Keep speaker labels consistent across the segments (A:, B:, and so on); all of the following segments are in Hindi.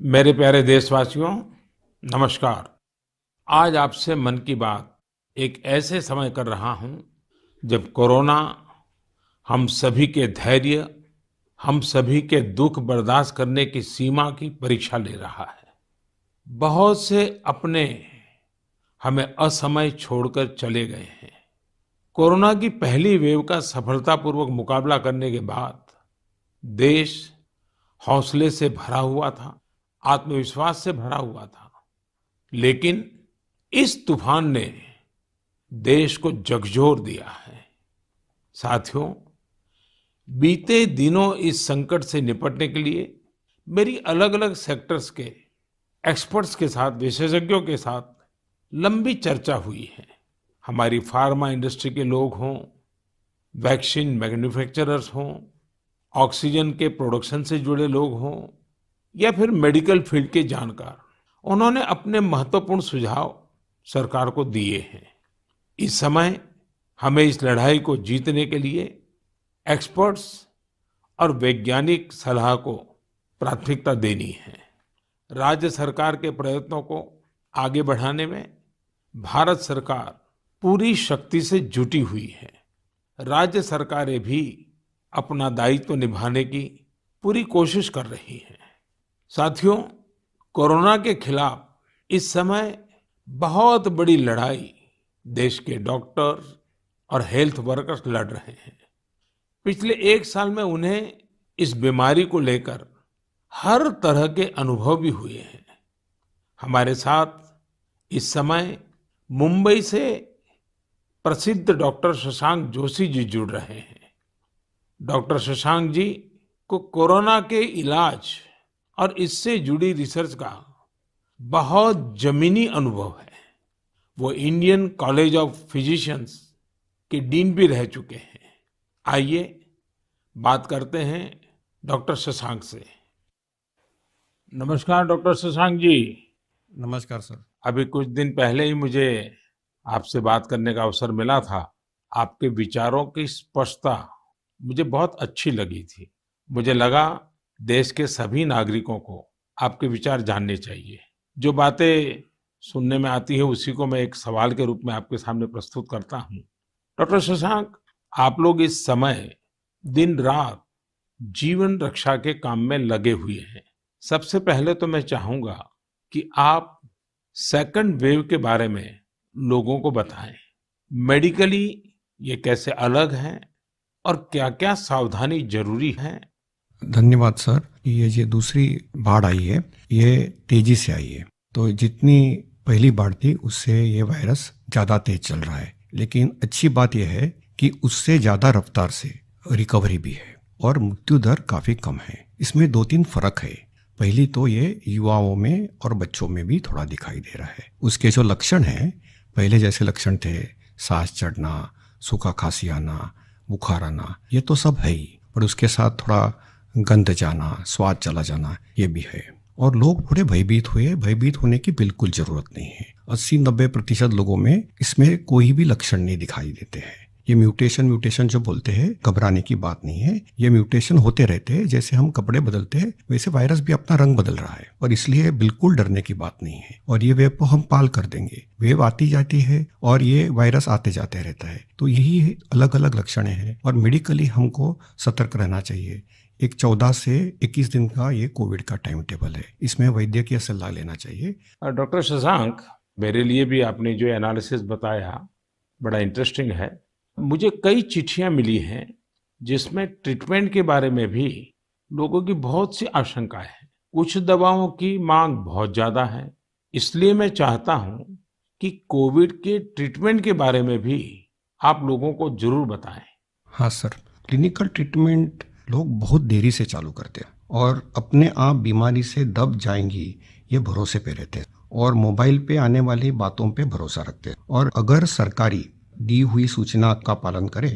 A: मेरे प्यारे देशवासियों, नमस्कार। आज आपसे मन की बात एक ऐसे समय कर रहा हूं जब कोरोना हम सभी के धैर्य, हम सभी के दुख बर्दाश्त करने की सीमा की परीक्षा ले रहा है। बहुत से अपने हमें असमय छोड़कर चले गए हैं। कोरोना की पहली वेव का सफलतापूर्वक मुकाबला करने के बाद देश हौसले से भरा हुआ था, आत्मविश्वास से भरा हुआ था। लेकिन इस तूफान ने देश को झकझोर दिया है। साथियों, बीते दिनों इस संकट से निपटने के लिए मेरी अलग-अलग सेक्टर्स के एक्सपर्ट्स के साथ, विशेषज्ञों के साथ लंबी चर्चा हुई है। हमारी फार्मा इंडस्ट्री के लोग हों, वैक्सीन मैन्युफैक्चरर्स हों, ऑक्सीजन के प्रोडक्शन से जुड़े लोग हों या फिर मेडिकल फील्ड के जानकार, उन्होंने अपने महत्वपूर्ण सुझाव सरकार को दिए हैं। इस समय हमें इस लड़ाई को जीतने के लिए एक्सपर्ट्स और वैज्ञानिक सलाह को प्राथमिकता देनी है। राज्य सरकार के प्रयत्नों को आगे बढ़ाने में भारत सरकार पूरी शक्ति से जुटी हुई है। राज्य सरकारें भी अपना दायित्व निभाने की पूरी कोशिश कर रही हैं। साथियों, कोरोना के खिलाफ इस समय बहुत बड़ी लड़ाई देश के डॉक्टर और हेल्थ वर्कर्स लड़ रहे हैं। पिछले एक साल में उन्हें इस बीमारी को लेकर हर तरह के अनुभव भी हुए हैं। हमारे साथ इस समय मुंबई से प्रसिद्ध डॉक्टर शशांक जोशी जी जुड़ रहे हैं। डॉक्टर शशांक जी को कोरोना के इलाज और इससे जुड़ी रिसर्च का बहुत जमीनी अनुभव है। वो इंडियन कॉलेज ऑफ फिजिशियंस के डीन भी रह चुके हैं। आइए बात करते हैं डॉक्टर शशांक से। नमस्कार डॉक्टर शशांक जी।
B: नमस्कार सर।
A: अभी कुछ दिन पहले ही मुझे आपसे बात करने का अवसर मिला था। आपके विचारों की स्पष्टता मुझे बहुत अच्छी लगी थी। मुझे लगा देश के सभी नागरिकों को आपके विचार जानने चाहिए। जो बातें सुनने में आती है उसी को मैं एक सवाल के रूप में आपके सामने प्रस्तुत करता हूँ। डॉक्टर शशांक, आप लोग इस समय दिन रात जीवन रक्षा के काम में लगे हुए हैं। सबसे पहले तो मैं चाहूंगा कि आप सेकंड वेव के बारे में लोगों को बताएं। मेडिकली ये कैसे अलग है और क्या-क्या सावधानी जरूरी है?
B: धन्यवाद सर। ये दूसरी बाढ़ आई है, ये तेजी से आई है। तो जितनी पहली बाढ़ थी उससे ये वायरस ज़्यादा तेज चल रहा है। लेकिन अच्छी बात यह है कि उससे ज़्यादा रफ्तार से रिकवरी भी है और मृत्यु दर काफ़ी कम है। इसमें 2-3 फर्क है। पहली तो ये युवाओं में और बच्चों में भी थोड़ा दिखाई दे रहा है। उसके जो लक्षण हैं, पहले जैसे लक्षण थे, सांस चढ़ना, सूखा खांसी आना, बुखार आना, ये तो सब है ही, पर उसके साथ थोड़ा गंध जाना, स्वाद चला जाना, ये भी है। और लोग थोड़े भयभीत हुए। भयभीत होने की बिल्कुल जरूरत नहीं है। 80-90% लोगों में इसमें कोई भी लक्षण नहीं दिखाई देते हैं। ये म्यूटेशन जो बोलते हैं, घबराने की बात नहीं है। ये म्यूटेशन होते रहते हैं। जैसे हम कपड़े बदलते हैं वैसे वायरस भी अपना रंग बदल रहा है और इसलिए बिल्कुल डरने की बात नहीं है। और ये वेव को हम पाल कर देंगे। वेव आती जाती है और ये वायरस आते जाते रहता है। तो यही अलग अलग लक्षण हैं और मेडिकली हमको सतर्क रहना चाहिए। एक 14 से 21 दिन का ये कोविड का टाइम टेबल है। इसमें वैद्यकीय सलाह लेना चाहिए।
A: डॉक्टर शशांक, मेरे लिए भी आपने जो एनालिसिस बताया बड़ा इंटरेस्टिंग है। मुझे कई चिट्ठियां मिली हैं जिसमें ट्रीटमेंट के बारे में भी लोगों की बहुत सी आशंकाएं हैं। कुछ दवाओं की मांग बहुत ज्यादा है। इसलिए मैं चाहता हूं कि कोविड के ट्रीटमेंट के बारे में भी आप लोगों को जरूर बताएं।
B: हाँ सर, क्लिनिकल ट्रीटमेंट लोग बहुत देरी से चालू करते हैं और अपने आप बीमारी से दब जाएंगी ये भरोसे पे रहते हैं और मोबाइल पे आने वाली बातों पे भरोसा रखते हैं। और अगर सरकारी दी हुई सूचना का पालन करे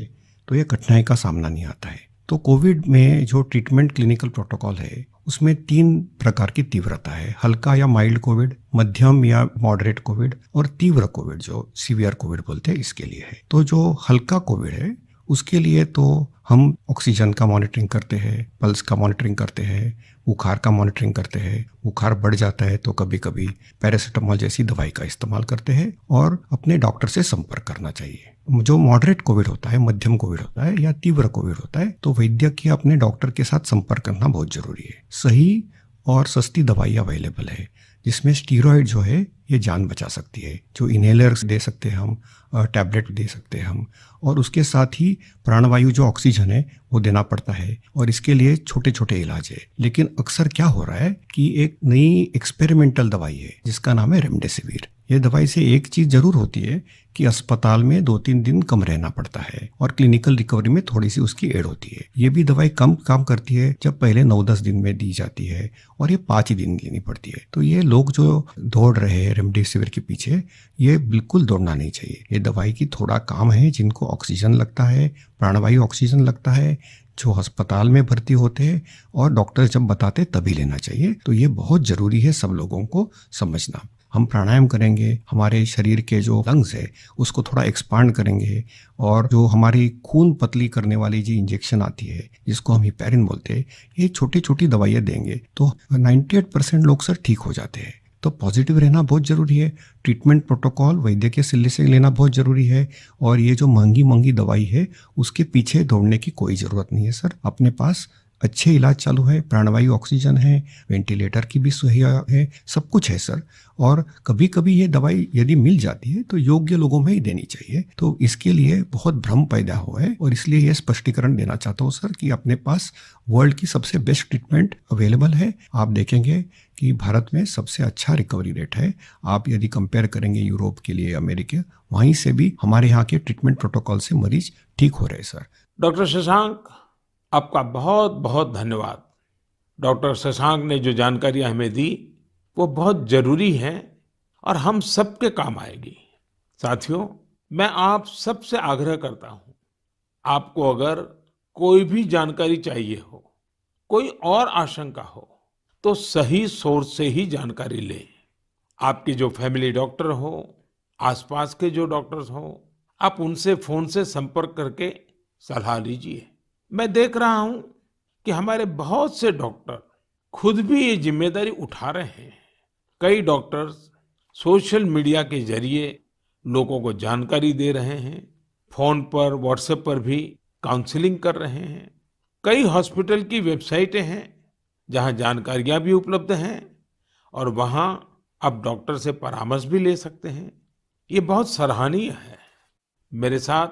B: तो ये कठिनाई का सामना नहीं आता है। तो कोविड में जो ट्रीटमेंट क्लिनिकल प्रोटोकॉल है उसमें 3 प्रकार की तीव्रता है। हल्का या माइल्ड कोविड, मध्यम या मॉडरेट कोविड और तीव्र कोविड जो सीवियर कोविड बोलते हैं, इसके लिए है। तो जो हल्का कोविड है उसके लिए तो हम ऑक्सीजन का मॉनिटरिंग करते हैं, पल्स का मॉनिटरिंग करते हैं, बुखार का मॉनिटरिंग करते हैं। बुखार बढ़ जाता है तो कभी कभी पैरासीटामोल जैसी दवाई का इस्तेमाल करते हैं और अपने डॉक्टर से संपर्क करना चाहिए। जो मॉडरेट कोविड होता है, मध्यम कोविड होता है या तीव्र कोविड होता है, तो वैद्य की अपने डॉक्टर के साथ संपर्क करना बहुत जरूरी है। सही और सस्ती दवाई अवेलेबल है जिसमें स्टीरॉयड जो है ये जान बचा सकती है, जो इनहेलर्स दे सकते हैं हम, टैबलेट दे सकते हैं हम, और उसके साथ ही प्राणवायु जो ऑक्सीजन है वो देना पड़ता है, और इसके लिए छोटे छोटे इलाज है। लेकिन अक्सर क्या हो रहा है कि एक नई एक्सपेरिमेंटल दवाई है जिसका नाम है रेमडेसिविर। ये दवाई से एक चीज जरूर होती है कि अस्पताल में 2-3 दिन कम रहना पड़ता है और क्लिनिकल रिकवरी में थोड़ी सी उसकी एड होती है। ये भी दवाई कम काम करती है जब पहले 9-10 दिन में दी जाती है, और ये 5 ही दिन लेनी पड़ती है। तो ये लोग जो दौड़ रहे हैं रेमडेसिविर के पीछे, ये बिल्कुल दौड़ना नहीं चाहिए। ये दवाई की थोड़ा काम है, जिनको ऑक्सीजन लगता है, प्राणवायु ऑक्सीजन लगता है, जो अस्पताल में भर्ती होते हैं और डॉक्टर जब बताते तभी लेना चाहिए। तो ये बहुत जरूरी है सब लोगों को समझना। हम प्राणायाम करेंगे, हमारे शरीर के जो लंग्स है उसको थोड़ा एक्सपांड करेंगे, और जो हमारी खून पतली करने वाली जो इंजेक्शन आती है जिसको हम हिपैरिन बोलते हैं, ये छोटी छोटी दवाइयाँ देंगे तो 98% लोग सर ठीक हो जाते हैं। तो पॉजिटिव रहना बहुत ज़रूरी है। ट्रीटमेंट प्रोटोकॉल वैद्य के सलाह से लेना बहुत ज़रूरी है, और ये जो महंगी महंगी दवाई है उसके पीछे दौड़ने की कोई ज़रूरत नहीं है सर। अपने पास अच्छे इलाज चालू है, प्राणवायु ऑक्सीजन है, वेंटिलेटर की भी सुविधा है, सब कुछ है सर। और कभी कभी ये दवाई यदि मिल जाती है तो योग्य लोगों में ही देनी चाहिए। तो इसके लिए बहुत भ्रम पैदा हुआ है, और इसलिए ये स्पष्टीकरण देना चाहता हूँ सर कि अपने पास वर्ल्ड की सबसे बेस्ट ट्रीटमेंट अवेलेबल है। आप देखेंगे कि भारत में सबसे अच्छा रिकवरी रेट है। आप यदि कंपेयर करेंगे यूरोप के लिए, अमेरिका, वहीं से भी हमारे यहाँ के ट्रीटमेंट प्रोटोकॉल से मरीज ठीक हो रहे हैं सर।
A: डॉक्टर शशांक, आपका बहुत बहुत धन्यवाद। डॉक्टर शशांक ने जो जानकारियां हमें दी वो बहुत जरूरी है और हम सबके काम आएगी। साथियों, मैं आप सबसे आग्रह करता हूं, आपको अगर कोई भी जानकारी चाहिए हो, कोई और आशंका हो, तो सही सोर्स से ही जानकारी लें। आपके जो फैमिली डॉक्टर हो, आसपास के जो डॉक्टर्स हो, आप उनसे फोन से संपर्क करके सलाह लीजिए। मैं देख रहा हूं कि हमारे बहुत से डॉक्टर खुद भी ये जिम्मेदारी उठा रहे हैं। कई डॉक्टर्स सोशल मीडिया के जरिए लोगों को जानकारी दे रहे हैं, फोन पर, व्हाट्सएप पर भी काउंसलिंग कर रहे हैं। कई हॉस्पिटल की वेबसाइटें हैं जहां जानकारियां भी उपलब्ध हैं, और वहां आप डॉक्टर से परामर्श भी ले सकते हैं। ये बहुत सराहनीय है। मेरे साथ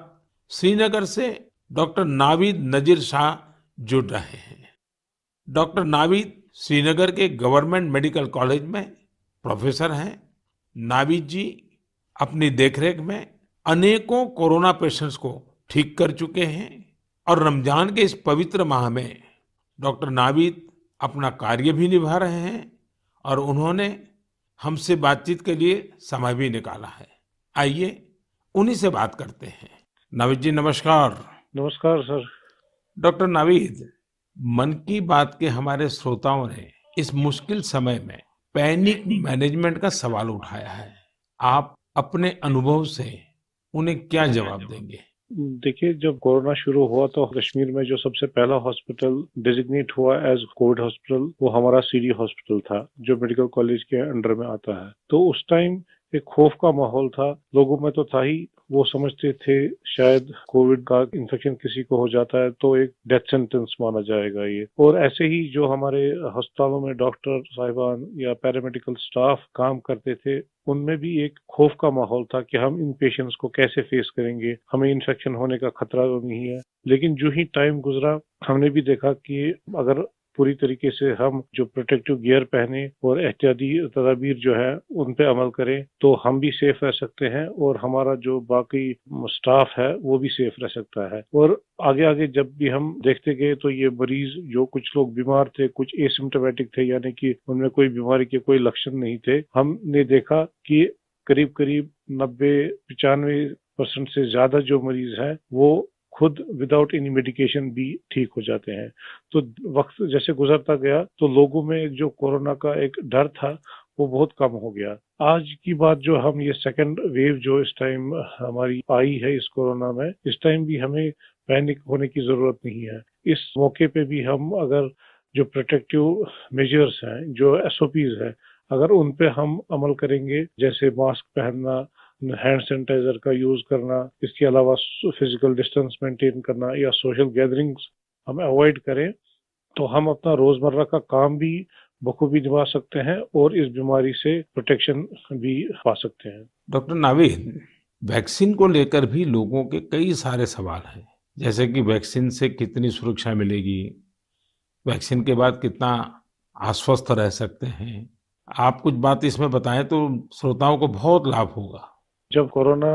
A: श्रीनगर से डॉक्टर नावीद नजीर शाह जुड़ रहे हैं। डॉक्टर नावीद श्रीनगर के गवर्नमेंट मेडिकल कॉलेज में प्रोफेसर हैं। नावीद जी अपनी देखरेख में अनेकों कोरोना पेशेंट्स को ठीक कर चुके हैं, और रमजान के इस पवित्र माह में डॉक्टर नावीद अपना कार्य भी निभा रहे हैं, और उन्होंने हमसे बातचीत के लिए समय भी निकाला है। आइए उन्हीं से बात करते हैं। नावीद जी, नमस्कार।
C: नमस्कार सर।
A: डॉक्टर नावीद, मन की बात के हमारे श्रोताओं ने इस मुश्किल समय में पैनिक मैनेजमेंट का सवाल उठाया है। आप अपने अनुभव से उन्हें क्या जवाब देंगे?
C: देखिए, जब कोरोना शुरू हुआ तो कश्मीर में जो सबसे पहला हॉस्पिटल डिजिग्नेट हुआ एज कोविड हॉस्पिटल वो हमारा सीडी हॉस्पिटल था, जो मेडिकल कॉलेज के अंडर में आता है। तो उस टाइम एक खौफ का माहौल था लोगों में, तो था ही। वो समझते थे शायद कोविड का इन्फेक्शन किसी को हो जाता है तो एक डेथ सेंटेंस माना जाएगा ये। और ऐसे ही जो हमारे अस्पतालों में डॉक्टर साहिबान या पैरामेडिकल स्टाफ काम करते थे, उनमें भी एक खौफ का माहौल था कि हम इन पेशेंट्स को कैसे फेस करेंगे, हमें इन्फेक्शन होने का खतरा तो नहीं है। लेकिन जो ही टाइम गुजरा, हमने भी देखा कि अगर पूरी तरीके से हम जो प्रोटेक्टिव गियर पहने और एहतियाती तदाबीर जो है उन पे अमल करें, तो हम भी सेफ रह सकते हैं और हमारा जो बाकी स्टाफ है वो भी सेफ रह सकता है। और आगे आगे जब भी हम देखते गए तो ये मरीज, जो कुछ लोग बीमार थे, कुछ एसिम्प्टोमेटिक थे, यानी कि उनमें कोई बीमारी के कोई लक्षण नहीं थे, हमने देखा कि करीब करीब 90-95% से ज्यादा जो मरीज है वो खुद विदाउट एनी मेडिकेशन भी ठीक हो जाते हैं। तो वक्त जैसे गुजरता गया तो लोगों में जो कोरोना का एक डर था वो बहुत कम हो गया। आज की बात जो हम ये सेकंड वेव जो इस टाइम हमारी आई है इस कोरोना में, इस टाइम भी हमें पैनिक होने की जरूरत नहीं है। इस मौके पे भी हम अगर जो प्रोटेक्टिव मेजर्स हैं, जो एसओपीज है, अगर उन पे हम अमल करेंगे, जैसे मास्क पहनना, हैंड सैनिटाइजर का यूज करना, इसके अलावा फिजिकल डिस्टेंस मेंटेन करना या सोशल गैदरिंग्स हम अवॉइड करें, तो हम अपना रोजमर्रा का काम भी बखूबी निभा सकते हैं और इस बीमारी से प्रोटेक्शन भी पा सकते हैं।
A: डॉक्टर नावीद, वैक्सीन को लेकर भी लोगों के कई सारे सवाल हैं, जैसे कि वैक्सीन से कितनी सुरक्षा मिलेगी, वैक्सीन के बाद कितना आश्वस्त रह सकते हैं। आप कुछ बात इसमें बताएं तो श्रोताओं को बहुत लाभ होगा।
C: जब कोरोना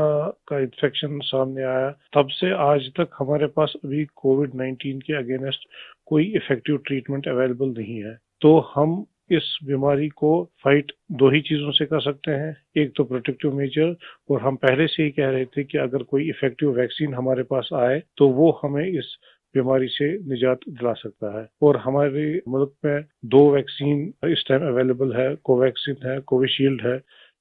C: का इन्फेक्शन सामने आया, तब से आज तक हमारे पास अभी कोविड-19 के अगेंस्ट कोई इफेक्टिव ट्रीटमेंट अवेलेबल नहीं है। तो हम इस बीमारी को फाइट दो ही चीजों से कर सकते हैं, एक तो प्रोटेक्टिव मेजर, और हम पहले से ही कह रहे थे कि अगर कोई इफेक्टिव वैक्सीन हमारे पास आए तो वो हमें इस बीमारी से निजात दिला सकता है। और हमारे मुल्क में दो वैक्सीन इस टाइम अवेलेबल है, कोवैक्सीन है, कोविशील्ड है,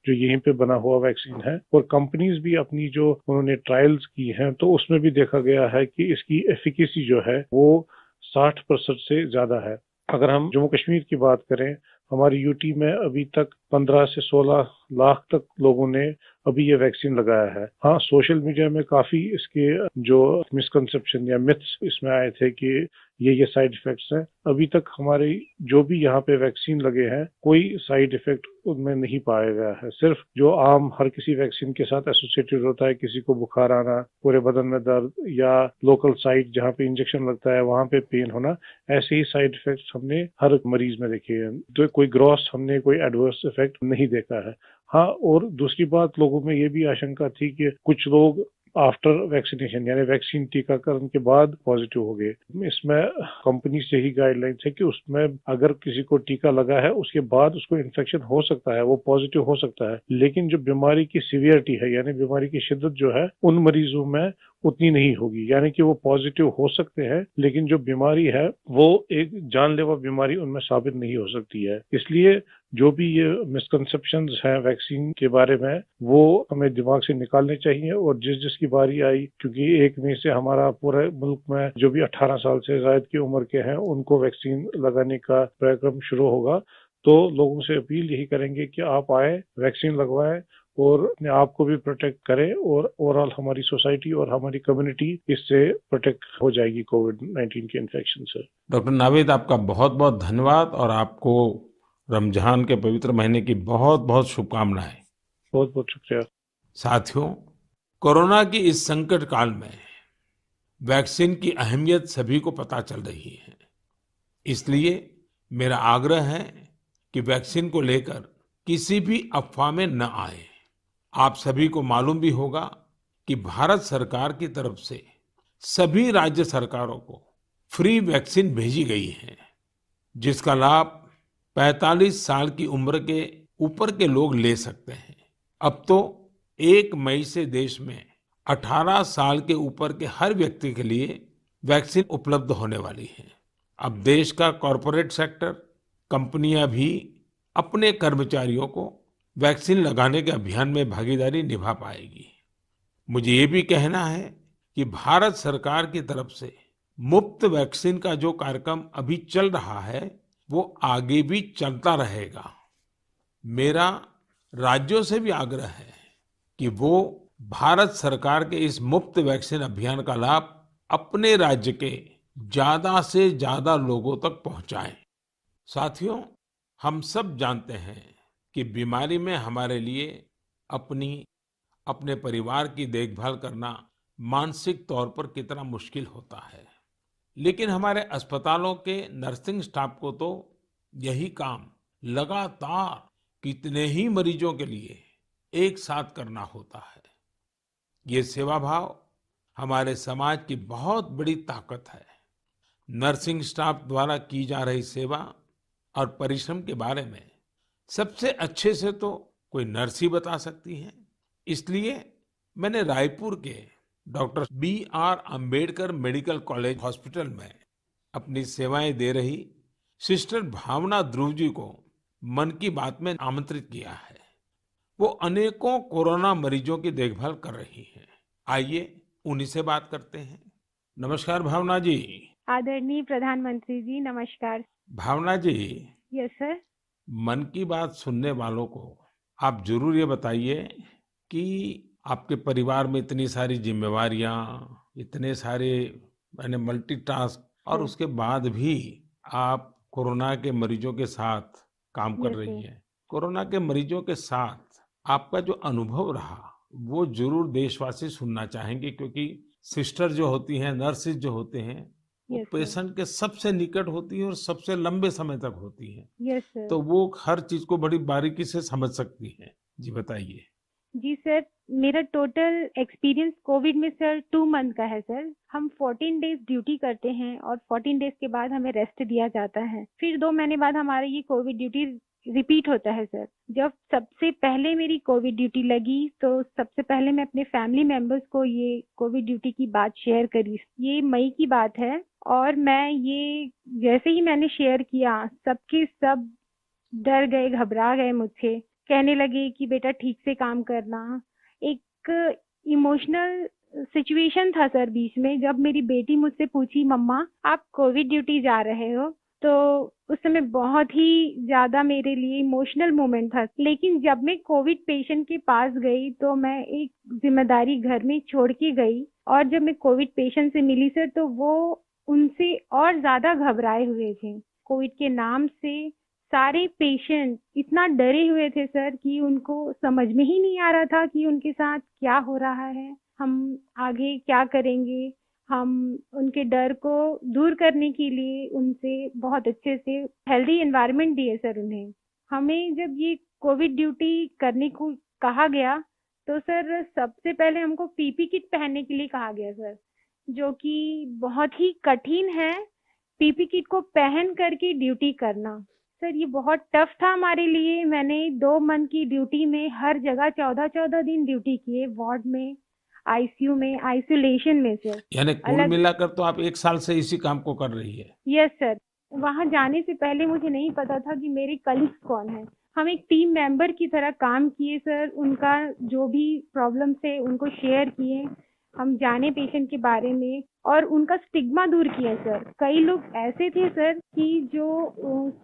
C: जो यहीं पे बना हुआ वैक्सीन है। और कंपनीज भी अपनी जो उन्होंने ट्रायल्स की हैं, तो उसमें भी देखा गया है कि इसकी एफिकेसी जो है वो 60% से ज्यादा है। अगर हम जम्मू कश्मीर की बात करें, हमारी यूटी में अभी तक 15 से 16 लाख तक लोगों ने अभी ये वैक्सीन लगाया है। हाँ, सोशल मीडिया में काफी इसके जो मिसकंसेप्शन या मिथ्स इसमें आए थे कि ये साइड इफेक्ट्स हैं। अभी तक हमारे जो भी यहाँ पे वैक्सीन लगे हैं, कोई साइड इफेक्ट उनमें नहीं पाया गया है। सिर्फ जो आम हर किसी वैक्सीन के साथ एसोसिएटेड होता है, किसी को बुखार आना, पूरे बदन में दर्द, या लोकल साइट जहाँ पे इंजेक्शन लगता है वहाँ पे पेन होना, ऐसे ही साइड इफेक्ट्स हमने हर मरीज में देखे हैं। तो कोई ग्रॉस हमने कोई एडवर्स इफेक्ट नहीं देखा है। हाँ, और दूसरी बात, लोगों में ये भी आशंका थी कि कुछ लोग आफ्टर वैक्सीनेशन यानी वैक्सीन टीकाकरण के बाद पॉजिटिव हो गए। इसमें कंपनी से ही गाइडलाइन है कि उसमें अगर किसी को टीका लगा है उसके बाद उसको इन्फेक्शन हो सकता है, वो पॉजिटिव हो सकता है, लेकिन जो बीमारी की सीवियरिटी है यानी बीमारी की शिद्दत जो है उन मरीजों में उतनी नहीं होगी। यानी कि वो पॉजिटिव हो सकते हैं, लेकिन जो बीमारी है वो एक जानलेवा बीमारी उनमें साबित नहीं हो सकती है। इसलिए जो भी ये मिसकंसेप्शंस हैं वैक्सीन के बारे में, वो हमें दिमाग से निकालने चाहिए। और जिसकी बारी आई, क्योंकि 1 मई से हमारा पूरे मुल्क में जो भी 18 साल से ज्यादा की उम्र के हैं उनको वैक्सीन लगाने का कार्यक्रम शुरू होगा, तो लोगों से अपील यही करेंगे कि आप आए, वैक्सीन लगवाएं और अपने आप को भी प्रोटेक्ट करें, और ओवरऑल हमारी सोसाइटी और हमारी कम्युनिटी इससे प्रोटेक्ट हो जाएगी कोविड-19 के इन्फेक्शन से।
A: डॉक्टर नावीद, आपका बहुत बहुत धन्यवाद और आपको रमजान के पवित्र महीने की बहुत बहुत शुभकामनाएं।
C: बहुत बहुत शुक्रिया।
A: साथियों, कोरोना की इस संकट काल में वैक्सीन की अहमियत सभी को पता चल रही है। इसलिए मेरा आग्रह है कि वैक्सीन को लेकर किसी भी अफवाह में न आए। आप सभी को मालूम भी होगा कि भारत सरकार की तरफ से सभी राज्य सरकारों को फ्री वैक्सीन भेजी गई है, जिसका लाभ 45 साल की उम्र के ऊपर के लोग ले सकते हैं। अब तो 1 मई से देश में 18 साल के ऊपर के हर व्यक्ति के लिए वैक्सीन उपलब्ध होने वाली है। अब देश का कॉरपोरेट सेक्टर, कंपनियां भी अपने कर्मचारियों को वैक्सीन लगाने के अभियान में भागीदारी निभा पाएगी। मुझे ये भी कहना है कि भारत सरकार की तरफ से मुफ्त वैक्सीन का जो कार्यक्रम अभी चल रहा है, वो आगे भी चलता रहेगा। मेरा राज्यों से भी आग्रह है कि वो भारत सरकार के इस मुफ्त वैक्सीन अभियान का लाभ अपने राज्य के ज्यादा से ज्यादा लोगों तक पहुंचाएं। साथियों, हम सब जानते हैं कि बीमारी में हमारे लिए अपने परिवार की देखभाल करना मानसिक तौर पर कितना मुश्किल होता है, लेकिन हमारे अस्पतालों के नर्सिंग स्टाफ को तो यही काम लगातार कितने ही मरीजों के लिए एक साथ करना होता है। ये सेवा भाव हमारे समाज की बहुत बड़ी ताकत है। नर्सिंग स्टाफ द्वारा की जा रही सेवा और परिश्रम के बारे में सबसे अच्छे से तो कोई नर्स ही बता सकती है। इसलिए मैंने रायपुर के doctor B.R. Ambedkar medical college hospital में अपनी सेवाएं दे रही सिस्टर भावना ध्रुव जी को मन की बात में आमंत्रित किया है। वो अनेकों कोरोना मरीजों की देखभाल कर रही हैं। आइए उन्हीं से बात करते हैं। नमस्कार भावना जी।
D: आदरणीय प्रधानमंत्री जी, नमस्कार।
A: भावना जी,
D: यस सर।
A: मन की बात सुनने वालों को आप जरूर ये बताइए कि आपके परिवार में इतनी सारी जिम्मेवारियां, इतने सारे मैंने मल्टीटास्क, और
D: सर।
A: उसके बाद भी आप कोरोना के मरीजों के साथ काम कर
D: यस
A: रही
D: सर।
A: हैं। कोरोना के मरीजों के साथ आपका जो अनुभव रहा, वो जरूर देशवासी सुनना चाहेंगे, क्योंकि सिस्टर जो होती हैं, नर्सिस जो होते हैं, वो
D: यस सर।
A: पेशेंट के सबसे निकट होती हैं और सबसे लंबे समय तक होती हैं।
D: Yes sir.
A: तो वो हर चीज को बड़ी बारीकी से समझ सकती हैं। जी बताइए।
D: जी सर, मेरा टोटल एक्सपीरियंस कोविड में सर 2 मंथ का है सर। हम 14 डेज ड्यूटी करते हैं और 14 डेज के बाद हमें रेस्ट दिया जाता है। फिर 2 महीने बाद हमारा ये कोविड ड्यूटी रिपीट होता है सर। जब सबसे पहले मेरी कोविड ड्यूटी लगी तो सबसे पहले मैं अपने फैमिली मेंबर्स को ये कोविड ड्यूटी की बात शेयर करी। ये मई की बात है और मैं ये जैसे ही मैंने शेयर किया, सबके सब डर गए, घबरा गए मुझसे। कहने लगे कि बेटा ठीक से काम करना। एक इमोशनल सिचुएशन था सर बीच में, जब मेरी बेटी मुझसे पूछी, मम्मा आप कोविड ड्यूटी जा रहे हो? तो उस समय बहुत ही ज्यादा मेरे लिए इमोशनल मोमेंट था। लेकिन जब मैं कोविड पेशेंट के पास गई तो मैं एक जिम्मेदारी घर में छोड़ के गई, और जब मैं कोविड पेशेंट से मिली सर तो वो उनसे और ज्यादा घबराए हुए थे। कोविड के नाम से सारे पेशेंट इतना डरे हुए थे सर कि उनको समझ में ही नहीं आ रहा था कि उनके साथ क्या हो रहा है, हम आगे क्या करेंगे। हम उनके डर को दूर करने के लिए उनसे बहुत अच्छे से हेल्दी एनवायरनमेंट दिए सर उन्हें। हमें जब ये कोविड ड्यूटी करने को कहा गया तो सर सबसे पहले हमको पीपी किट पहनने के लिए कहा गया सर, जो कि बहुत ही कठिन है। पीपी किट को पहन करके ड्यूटी करना सर, ये बहुत टफ था हमारे लिए। मैंने 2 मंथ की ड्यूटी में हर जगह 14-14 दिन ड्यूटी किए, वार्ड में, आईसीयू में, आइसोलेशन में सर।
A: यानी कुल
D: अलग।
A: मिलाकर तो आप 1 साल से इसी काम को कर रही है।
D: Yes sir. वहाँ जाने से पहले मुझे नहीं पता था कि मेरे कलीग्स कौन हैं। हम एक टीम मेंबर की तरह काम किए सर। उनका जो भी प्रॉब्लम थे उनको शेयर किए। हम जाने पेशेंट के बारे में और उनका स्टिग्मा दूर किया सर। कई लोग ऐसे थे सर कि जो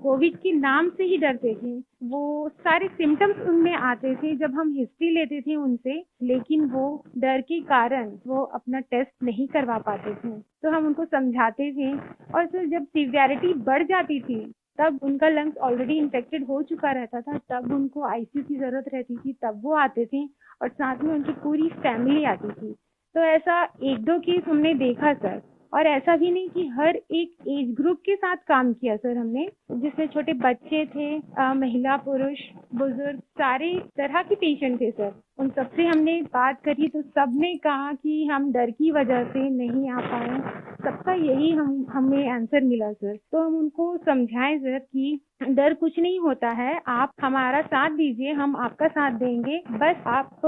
D: कोविड के नाम से ही डरते थे। वो सारे सिम्टम्स उनमें आते थे जब हम हिस्ट्री लेते थे उनसे, लेकिन वो डर के कारण वो अपना टेस्ट नहीं करवा पाते थे। तो हम उनको समझाते थे, और सर जब सीवियरिटी बढ़ जाती थी तब उनका लंग्स ऑलरेडी इन्फेक्टेड हो चुका रहता था, तब उनको आईसीयू की जरूरत रहती थी, तब वो आते थे और साथ में उनकी पूरी फैमिली आती थी। तो ऐसा 1-2 केस हमने देखा सर। और ऐसा भी नहीं कि हर एक एज ग्रुप के साथ काम किया सर हमने, जिसमें छोटे बच्चे थे, महिला, पुरुष, बुजुर्ग, सारे तरह के पेशेंट थे सर। उन सबसे हमने बात करी तो सबने कहा कि हम डर की वजह से नहीं आ पाए। सबका यही हमें आंसर मिला सर। तो हम उनको समझाएं सर कि डर कुछ नहीं होता है, आप हमारा साथ दीजिए, हम आपका साथ देंगे। बस आप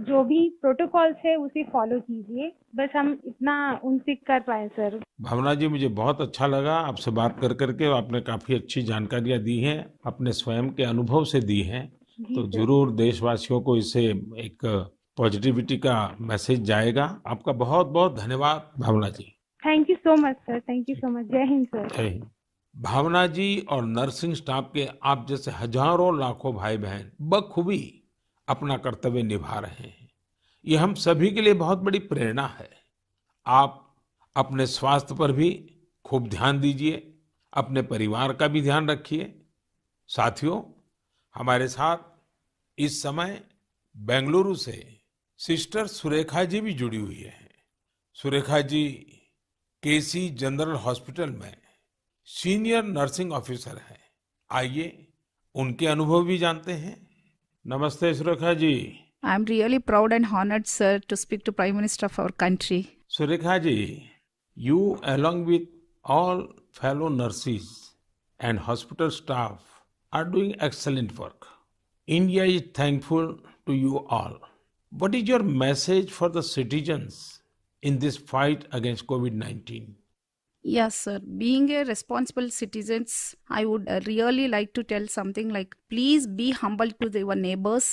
D: जो भी प्रोटोकॉल्स है उसे फॉलो कीजिए। बस हम इतना उनसे कर पाए सर।
A: भावना जी, मुझे बहुत अच्छा लगा आपसे बात कर करके। आपने काफी अच्छी जानकारियां दी हैं, अपने स्वयं के अनुभव से दी हैं।
D: जी
A: तो
D: सर।
A: जरूर देशवासियों को इससे एक पॉजिटिविटी का मैसेज जाएगा। आपका बहुत बहुत धन्यवाद Bhavana ji.
D: Thank you so much sir. Thank you so much. जय हिंद सर।
A: जय हिंद। भावना जी और नर्सिंग स्टाफ के आप जैसे हजारों लाखों भाई बहन बखूबी अपना कर्तव्य निभा रहे हैं। ये हम सभी के लिए बहुत बड़ी प्रेरणा है। आप अपने स्वास्थ्य पर भी खूब ध्यान दीजिए, अपने परिवार का भी ध्यान रखिए। साथियों, हमारे साथ इस समय बेंगलुरु से सिस्टर सुरेखा जी भी जुड़ी हुई है। सुरेखा जी केसी जनरल हॉस्पिटल में सीनियर नर्सिंग ऑफिसर हैं। आइए उनके अनुभव भी जानते हैं। नमस्ते Surekha ji.
E: I'm really proud and honored, sir, to speak to Prime Minister of our country.
A: Surekha ji, you along with all fellow nurses and hospital staff are doing excellent work. India is thankful to you all. What is your message for the citizens in this fight against COVID-19?
E: Yes, sir. Being a responsible citizens, I would really like to tell something like, please be humble to your neighbors,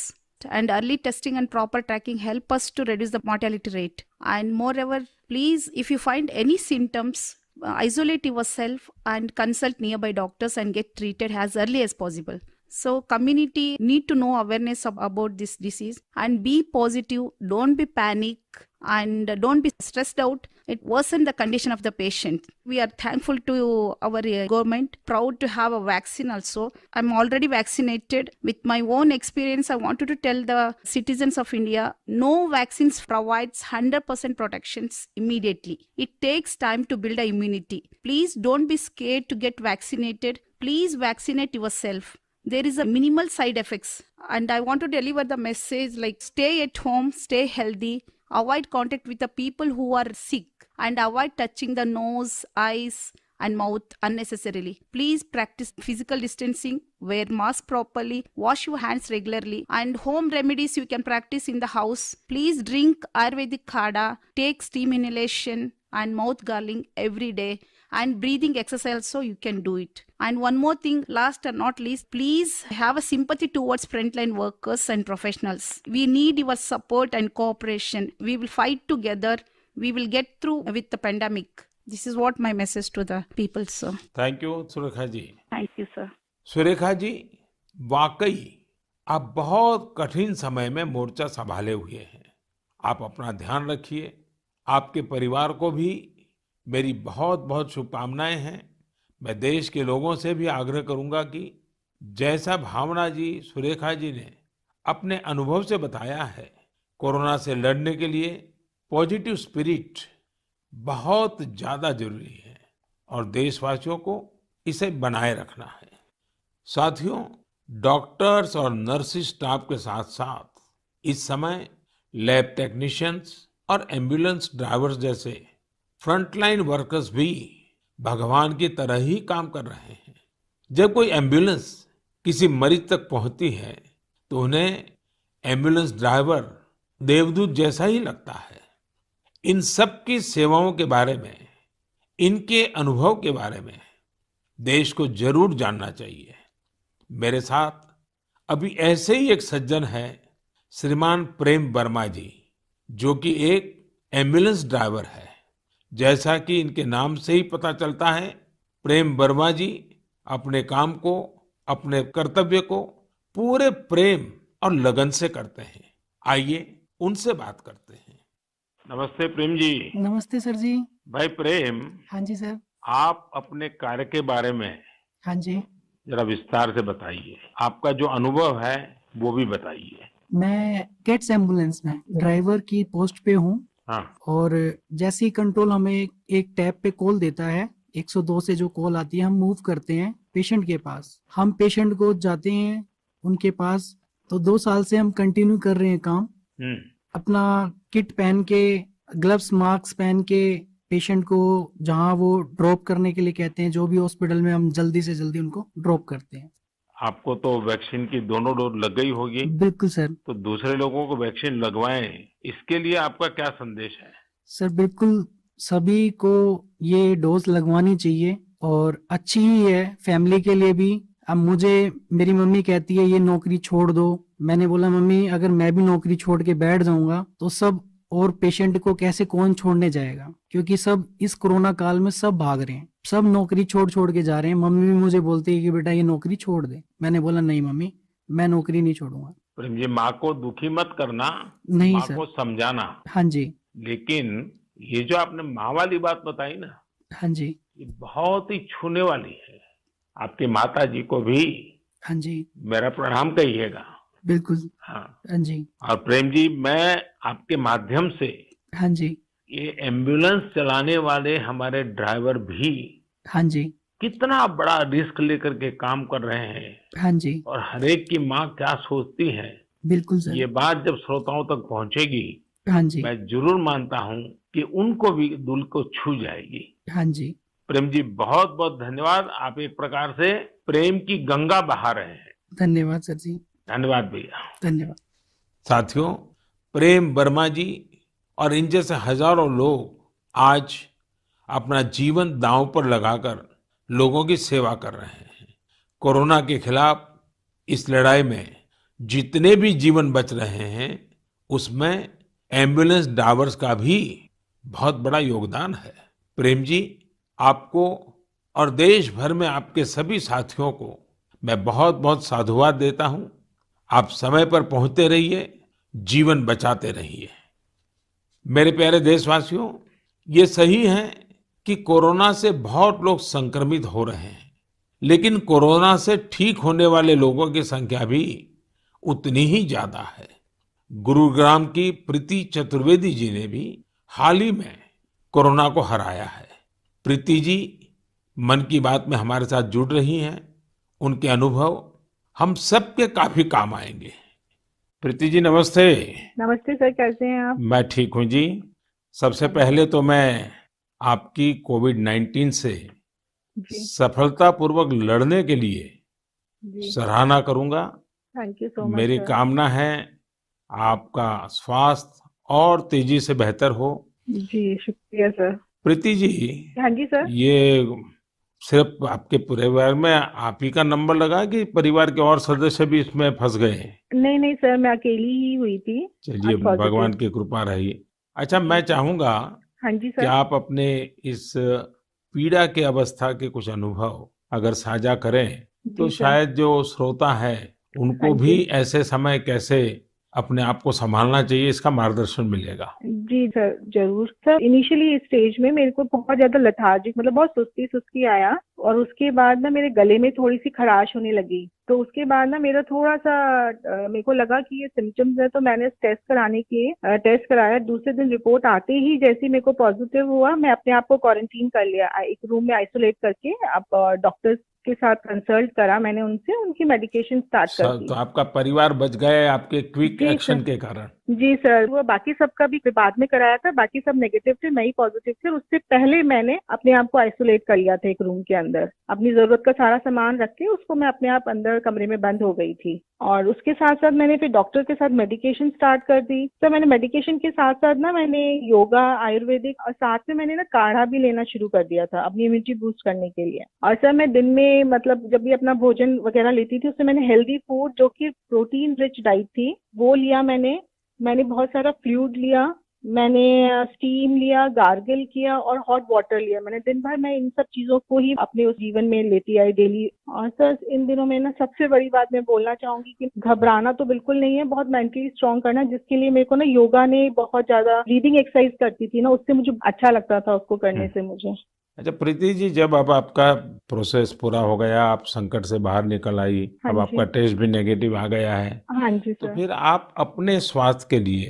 E: and early testing and proper tracking help us to reduce the mortality rate. And moreover, please, if you find any symptoms, isolate yourself and consult nearby doctors and get treated as early as possible. So community need to know awareness about this disease and be positive, don't be panic and don't be stressed out. It worsen the condition of the patient. We are thankful to our government, proud to have a vaccine also. I'm already vaccinated. With my own experience, I wanted to tell the citizens of India, no vaccines provides 100% protections immediately. It takes time to build a immunity. Please don't be scared to get vaccinated. Please vaccinate yourself. There is a minimal side effects, and I want to deliver the message like stay at home, stay healthy, avoid contact with the people who are sick, and avoid touching the nose, eyes and mouth unnecessarily. Please practice physical distancing, wear mask properly, wash your hands regularly, and home remedies you can practice in the house. Please drink Ayurvedic Kada, take steam inhalation and mouth gargling every day, and breathing exercise so you can do it. And one more thing, last and not least, please have a sympathy towards frontline workers and professionals. We need your support and cooperation. We will fight together. We will get through with the pandemic. This is what my message to the people, sir.
A: Thank you Surekha ji.
E: Thank you, sir.
A: Surekha ji, वाकई आप बहुत कठिन समय में मोर्चा संभाले हुए हैं। आप अपना ध्यान रखिए। आपके परिवार को भी मेरी बहुत बहुत शुभकामनाएं हैं। मैं देश के लोगों से भी आग्रह करूंगा कि जैसा भावना जी, सुरेखा जी ने अपने अनुभव से बताया है, कोरोना से लड़ने के लिए पॉजिटिव स्पिरिट बहुत ज्यादा जरूरी है और देशवासियों को इसे बनाए रखना है। साथियों, डॉक्टर्स और नर्सिंग स्टाफ के साथ साथ इस समय लैब टेक्नीशियंस और एम्बुलेंस ड्राइवर्स जैसे फ्रंटलाइन वर्कर्स भी भगवान की तरह ही काम कर रहे हैं। जब कोई एम्बुलेंस किसी मरीज तक पहुंचती है तो उन्हें एम्बुलेंस ड्राइवर देवदूत जैसा ही लगता है। इन सब की सेवाओं के बारे में, इनके अनुभव के बारे में देश को जरूर जानना चाहिए। मेरे साथ अभी ऐसे ही एक सज्जन है, श्रीमान प्रेम वर्मा जी, जो कि एक एम्बुलेंस ड्राइवर है। जैसा कि इनके नाम से ही पता चलता है, प्रेम वर्मा जी अपने काम को, अपने कर्तव्य को पूरे प्रेम और लगन से करते हैं। आइए उनसे बात करते हैं। नमस्ते प्रेम जी।
F: नमस्ते सर जी।
A: भाई प्रेम,
F: हाँ जी सर।
A: आप अपने कार्य के बारे में
F: हाँ जी।
A: जरा विस्तार से बताइए। आपका जो अनुभव है वो भी बताइए।
F: मैं गेट्स एम्बुलेंस में ड्राइवर की पोस्ट पे हूँ।
A: हाँ।
F: और जैसे ही कंट्रोल हमें एक टैब पे कॉल देता है, 102 से जो कॉल आती है, हम मूव करते हैं पेशेंट के पास। हम पेशेंट को जाते हैं उनके पास। तो 2 साल से हम कंटिन्यू कर रहे हैं काम। अपना किट पहन के, ग्लव्स, मास्क पहन के पेशेंट को जहाँ वो ड्रॉप करने के लिए कहते हैं, जो भी हॉस्पिटल में, हम जल्दी से जल्दी उनको ड्रॉप करते हैं।
A: आपको तो वैक्सीन की दोनों डोज लग गई होगी।
F: बिल्कुल सर।
A: तो दूसरे लोगों को वैक्सीन लगवाएं, इसके लिए आपका क्या संदेश है?
F: सर बिल्कुल, सभी को ये डोज लगवानी चाहिए और अच्छी ही है फैमिली के लिए भी। अब मुझे मेरी मम्मी कहती है ये नौकरी छोड़ दो। मैंने बोला मम्मी, अगर मैं भी नौकरी छोड़ के बैठ जाऊंगा तो सब और पेशेंट को कैसे कौन छोड़ने जाएगा, क्योंकि सब इस कोरोना काल में सब भाग रहे हैं, सब नौकरी छोड़ छोड़ के जा रहे हैं। मम्मी भी मुझे बोलती है कि बेटा ये नौकरी छोड़ दे। मैंने बोला नहीं मम्मी, मैं नौकरी नहीं छोड़ूंगा।
A: प्रेम जी, माँ को दुखी मत करना,
F: नहीं
A: माँ
F: सर।
A: को समझाना।
F: हाँ जी।
A: लेकिन ये जो आपने माँ वाली बात बताई ना,
F: हाँ जी।
A: ये बहुत ही छूने वाली है। आपकी माता जी को भी
F: हाँ जी।
A: मेरा प्रणाम कहिएगा।
F: बिल्कुल।
A: हाँ।
F: हाँ जी।
A: और प्रेम जी, मैं आपके माध्यम से
F: हाँ जी।
A: ये एम्बुलेंस चलाने वाले हमारे ड्राइवर भी
F: हाँ जी।
A: कितना बड़ा रिस्क लेकर के काम कर रहे हैं,
F: हाँ जी।
A: और हर एक की माँ क्या सोचती है,
F: बिल्कुल सर।
A: ये बात जब श्रोताओं तक पहुंचेगी,
F: हाँ जी।
A: मैं जरूर मानता हूँ कि उनको भी दिल को छू जाएगी।
F: हाँ जी।
A: प्रेम जी, बहुत बहुत धन्यवाद। आप एक प्रकार से प्रेम की गंगा बहा रहे हैं।
F: धन्यवाद सर जी।
A: धन्यवाद भैया।
F: धन्यवाद।
A: साथियों, प्रेम वर्मा जी और इन जैसे हजारों लोग आज अपना जीवन दांव पर लगाकर लोगों की सेवा कर रहे हैं। कोरोना के खिलाफ इस लड़ाई में जितने भी जीवन बच रहे हैं, उसमें एम्बुलेंस ड्राइवर्स का भी बहुत बड़ा योगदान है। प्रेम जी, आपको और देश भर में आपके सभी साथियों को मैं बहुत बहुत साधुवाद देता हूं। आप समय पर पहुंचते रहिए, जीवन बचाते रहिए। मेरे प्यारे देशवासियों, ये सही है कि कोरोना से बहुत लोग संक्रमित हो रहे हैं, लेकिन कोरोना से ठीक होने वाले लोगों की संख्या भी उतनी ही ज्यादा है। गुरुग्राम की प्रीति चतुर्वेदी जी ने भी हाल ही में कोरोना को हराया है। प्रीति जी मन की बात में हमारे साथ जुड़ रही हैं। उनके अनुभव हम सबके काफी काम आएंगे। प्रीति जी नमस्ते।
D: नमस्ते सर, कैसे हैं आप?
A: मैं ठीक हूँ जी। सबसे पहले तो मैं आपकी कोविड-19 से
D: जी
A: सफलतापूर्वक लड़ने के लिए
D: जी।
A: सराहना करूंगा।
D: थैंक यू सो मच
A: मेरी
D: सर।
A: कामना है आपका स्वास्थ्य और तेजी से बेहतर हो।
D: जी शुक्रिया सर।
A: प्रीति जी,
D: हाँ जी सर।
A: ये सिर्फ आपके परिवार में आप ही का नंबर लगा कि परिवार के और सदस्य भी इसमें फंस गए हैं?
D: नहीं नहीं सर, मैं अकेली ही हुई थी
A: चलिए,
D: आज पॉजिटिव।
A: भगवान की कृपा रही। अच्छा,
D: जी
A: मैं
D: सर।
A: चाहूंगा
D: हाँ जी
A: कि
D: सर।
A: आप अपने इस पीड़ा के अवस्था के कुछ अनुभव अगर साझा करें, तो
D: जी सर।
A: शायद जो श्रोता है
D: हाँ
A: उनको
D: जी।
A: भी ऐसे समय कैसे अपने आप को संभालना चाहिए, इसका मार्गदर्शन मिलेगा।
D: जी सर, जरूर सर। इनिशियली इस स्टेज में मेरे को बहुत ज्यादा लेथार्जिक, मतलब बहुत सुस्ती सुस्ती आया, और उसके बाद ना मेरे गले में थोड़ी सी खराश होने लगी। तो उसके बाद ना मेरा थोड़ा सा मेरे को लगा कि ये सिम्टम्स है, तो मैंने टेस्ट कराने के टेस्ट कराया। दूसरे दिन रिपोर्ट आते ही जैसे ही मेरे को पॉजिटिव हुआ, मैं अपने आप को क्वारंटीन कर लिया, एक रूम में आइसोलेट करके। अब डॉक्टर्स के साथ कंसल्ट करा मैंने उनसे, उनकी मेडिकेशन स्टार्ट कर
A: तो
D: दी।
A: आपका परिवार बच गए आपके क्विक
D: जी
A: एक्शन
D: सर।
A: के कारण।
D: जी सर, वो बाकी सबका भी बाद में कराया था, बाकी सब नेगेटिव थे, मैं ही पॉजिटिव थे। उससे पहले मैंने अपने आप को आइसोलेट कर लिया था एक रूम के अंदर। अपनी जरूरत का सारा सामान रख के उसको मैं अपने आप अंदर कमरे में बंद हो गई थी। और उसके साथ साथ मैंने फिर डॉक्टर के साथ मेडिकेशन स्टार्ट कर दी। तो मैंने मेडिकेशन के साथ साथ ना मैंने योगा, आयुर्वेदिक, और साथ में मैंने ना काढ़ा भी लेना शुरू कर दिया था अपनी इम्यूनिटी बूस्ट करने के लिए। और सर मैं दिन में, मतलब जब भी अपना भोजन वगैरह लेती थी, उससे मैंने हेल्दी फूड जो कि प्रोटीन रिच डाइट थी वो लिया। मैंने बहुत सारा फ्लूइड लिया, मैंने स्टीम लिया, गार्गल किया और हॉट वाटर लिया। मैंने दिन भर मैं इन सब चीजों को ही अपने उस जीवन में लेती आई डेली। और सर इन दिनों में ना सबसे बड़ी बात मैं बोलना चाहूंगी कि घबराना तो बिल्कुल नहीं है, बहुत मेंटली स्ट्रांग करना, जिसके लिए मेरे को ना योगा ने बहुत ज्यादा, ब्रीदिंग एक्सरसाइज करती थी ना, उससे मुझे अच्छा लगता था उसको करने से मुझे।
A: अच्छा प्रीति जी, जब अब आपका प्रोसेस पूरा हो गया, आप संकट से बाहर निकल आई,
D: हाँ
A: अब आपका
D: जी।
A: टेस्ट भी नेगेटिव आ गया है,
D: हाँ जी
A: तो
D: सर।
A: फिर आप अपने स्वास्थ्य के लिए,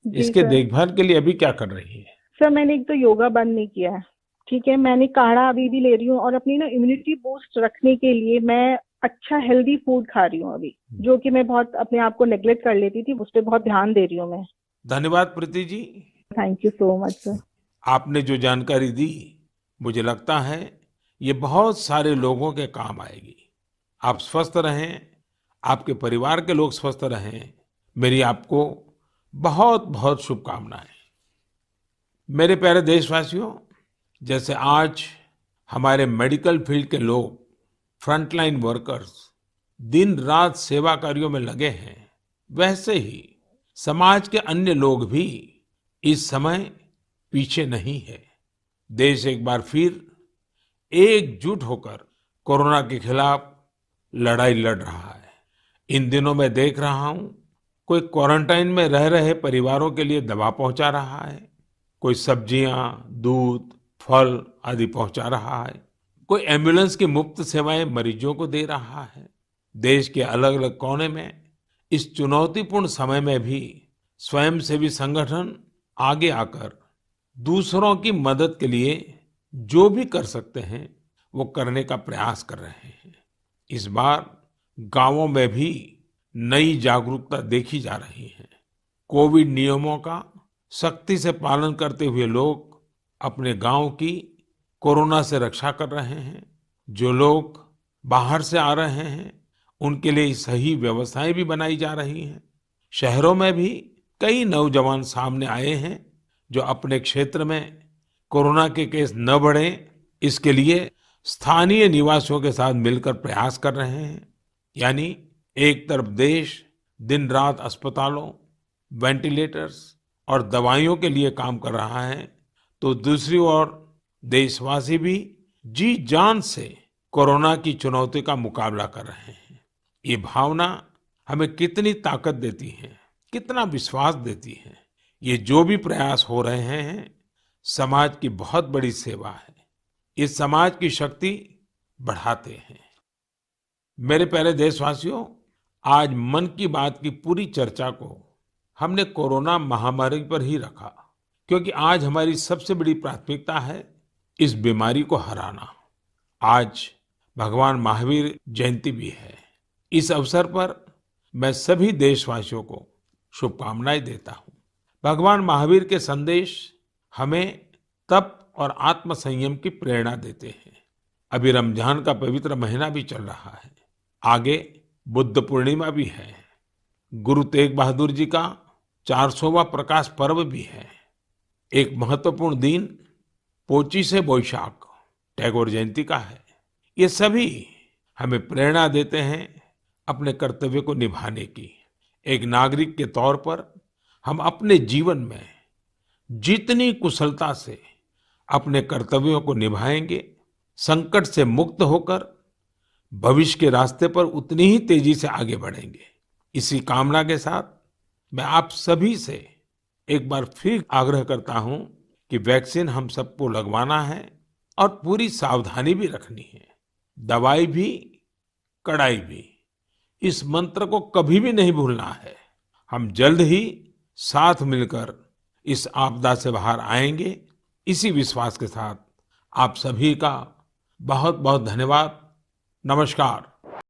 D: जी
A: इसके
D: सर।
A: देखभाल के लिए अभी क्या कर रही है?
D: सर मैंने एक तो योगा बंद नहीं किया है, ठीक है। मैंने काढ़ा अभी भी ले रही हूँ, और अपनी ना इम्यूनिटी बूस्ट रखने के लिए मैं अच्छा हेल्दी फूड खा रही हूँ अभी, जो कि मैं बहुत अपने आप को नेग्लेक्ट कर लेती थी, उस पर बहुत ध्यान दे रही हूँ मैं।
A: धन्यवाद Preeti ji.
D: Thank you so much sir.
A: आपने जो जानकारी दी, मुझे लगता है ये बहुत सारे लोगों के काम आएगी। आप स्वस्थ रहें, आपके परिवार के लोग स्वस्थ रहें, मेरी आपको बहुत बहुत शुभकामनाएं। मेरे प्यारे देशवासियों, जैसे आज हमारे मेडिकल फील्ड के लोग, फ्रंटलाइन वर्कर्स, दिन रात सेवा कार्यों में लगे हैं, वैसे ही समाज के अन्य लोग भी इस समय पीछे नहीं है। देश एक बार फिर एकजुट होकर कोरोना के खिलाफ लड़ाई लड़ रहा है। इन दिनों मैं देख रहा हूं, कोई क्वारंटाइन में रह रहे परिवारों के लिए दवा पहुंचा रहा है, कोई सब्जियां, दूध, फल आदि पहुंचा रहा है, कोई एम्बुलेंस की मुफ्त सेवाएं मरीजों को दे रहा है। देश के अलग अलग कोने में इस चुनौतीपूर्ण समय में भी स्वयंसेवी संगठन आगे आकर दूसरों की मदद के लिए जो भी कर सकते हैं वो करने का प्रयास कर रहे हैं। इस बार गांवों में भी नई जागरूकता देखी जा रही है। कोविड नियमों का सख्ती से पालन करते हुए लोग अपने गांव की कोरोना से रक्षा कर रहे हैं। जो लोग बाहर से आ रहे हैं उनके लिए सही व्यवस्थाएं भी बनाई जा रही हैं। शहरों में भी कई नौजवान सामने आए हैं जो अपने क्षेत्र में कोरोना के केस न बढ़े, इसके लिए स्थानीय निवासियों के साथ मिलकर प्रयास कर रहे हैं। यानी एक तरफ देश दिन रात अस्पतालों, वेंटिलेटर्स और दवाइयों के लिए काम कर रहा है, तो दूसरी ओर देशवासी भी जी जान से कोरोना की चुनौती का मुकाबला कर रहे हैं। ये भावना हमें कितनी ताकत देती है, कितना विश्वास देती है। ये जो भी प्रयास हो रहे हैं, समाज की बहुत बड़ी सेवा है। ये समाज की शक्ति बढ़ाते हैं। मेरे प्यारे देशवासियों, आज मन की बात की पूरी चर्चा को हमने कोरोना महामारी पर ही रखा, क्योंकि आज हमारी सबसे बड़ी प्राथमिकता है इस बीमारी को हराना। आज भगवान महावीर जयंती भी है। इस अवसर पर मैं सभी देशवासियों को शुभकामनाएं देता हूं। भगवान महावीर के संदेश हमें तप और आत्म संयम की प्रेरणा देते हैं। अभी रमजान का पवित्र महीना भी चल रहा है। आगे बुद्ध पूर्णिमा भी है। गुरु तेग बहादुर जी का 400वां प्रकाश पर्व भी है। एक महत्वपूर्ण दिन पोचिशे बोईशाख टैगोर जयंती का है। ये सभी हमें प्रेरणा देते हैं अपने कर्तव्य को निभाने की। एक नागरिक के तौर पर हम अपने जीवन में जितनी कुशलता से अपने कर्तव्यों को निभाएंगे, संकट से मुक्त होकर भविष्य के रास्ते पर उतनी ही तेजी से आगे बढ़ेंगे। इसी कामना के साथ मैं आप सभी से एक बार फिर आग्रह करता हूं कि वैक्सीन हम सबको लगवाना है और पूरी सावधानी भी रखनी है। दवाई भी, कड़ाई भी, इस मंत्र को कभी भी नहीं भूलना है। हम जल्द ही साथ मिलकर इस आपदा से बाहर आएंगे। इसी विश्वास के साथ आप सभी का बहुत बहुत धन्यवाद। नमस्कार।